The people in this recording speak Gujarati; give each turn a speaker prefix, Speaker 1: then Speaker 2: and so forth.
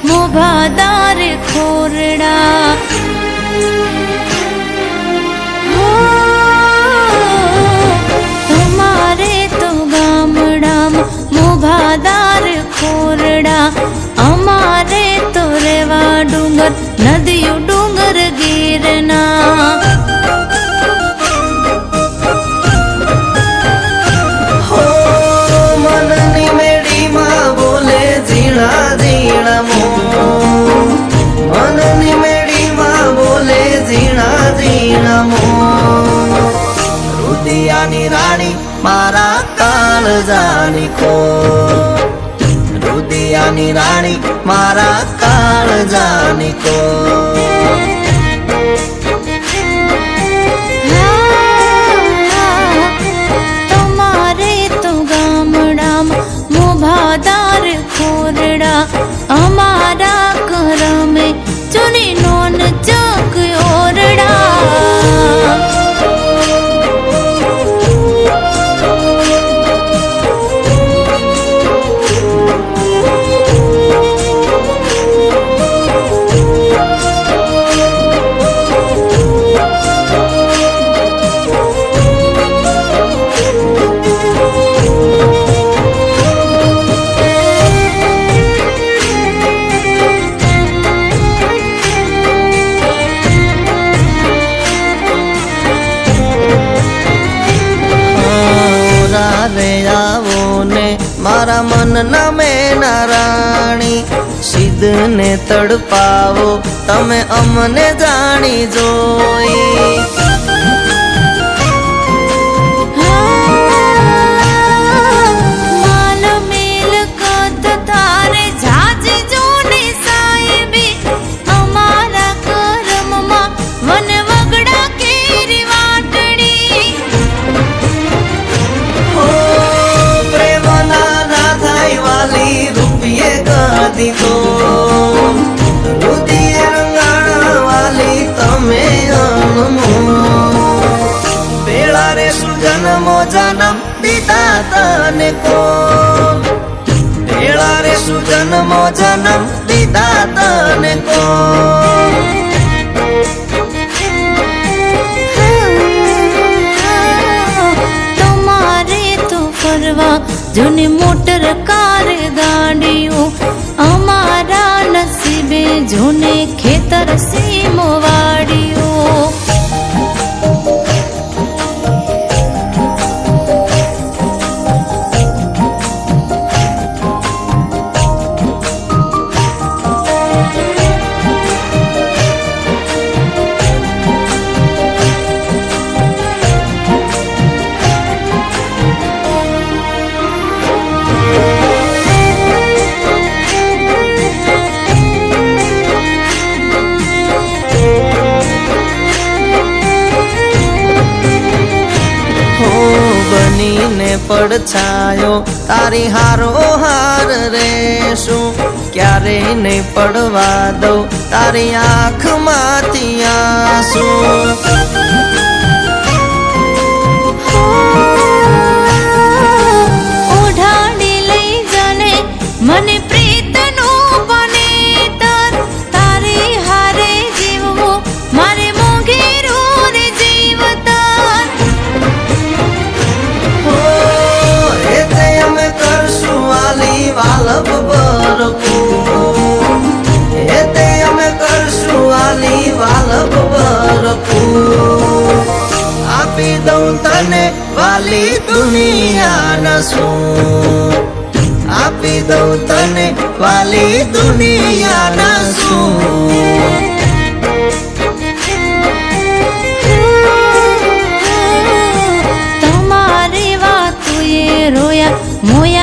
Speaker 1: મોભાદાર ખોરડા તમારે તો ગામડામાં મોભાદાર ખોરડા, અમારે તો રેવા ડુંગર નદીઓ ડુંગર ગીરના.
Speaker 2: રુદિયાની રાણી મારા કાળજાની ખો, રુદિયાની રાણી મારા કાળજાની ખો.
Speaker 1: તમારે તો ગામડામાં મોભાદાર ખોરડા, અમારા કરમે ચૂની નોન ચક ઓરડા.
Speaker 2: મારા મનના મેના રાણી, સિદ્ધને તડપાવો તમે અમને જાણી જોઈ.
Speaker 1: માલ મેલ કદ તારે જાજી જોની સાહેબી, અમારા કરમમાં વન વગડા કેરી વાટડી.
Speaker 2: રૂપિયે ગાદી તો રુદિયે રંગાણા વાલી તમે અનમો. પેલા રે સુજન્મો જન્મ દીધા તને કો, પેલા રે સુજન્મો જન્મ દીધા તને કો.
Speaker 1: તમારે તો ફરવા જૂની મોટર કાર ગાડીઓ, અમારા નસીબે જૂને ખેતર સીમો વાડીઓ.
Speaker 2: પડછાયો તારી હારો હાર રેશું, ક્યારે નહીં પડવા દઉં તારી આંખમાંથી આંસુ.
Speaker 1: ઓઢાડી લઈ જાને મને પ્રીતનો બનેતર, તારી હારે જીવવું મારે મોંઘેરું રે જીવતર.
Speaker 2: અમે કર દુનિયાના શું આપી દઉં તને વાલી દુનિયાના શું
Speaker 1: તમારી વાતુએ રોયા મોયા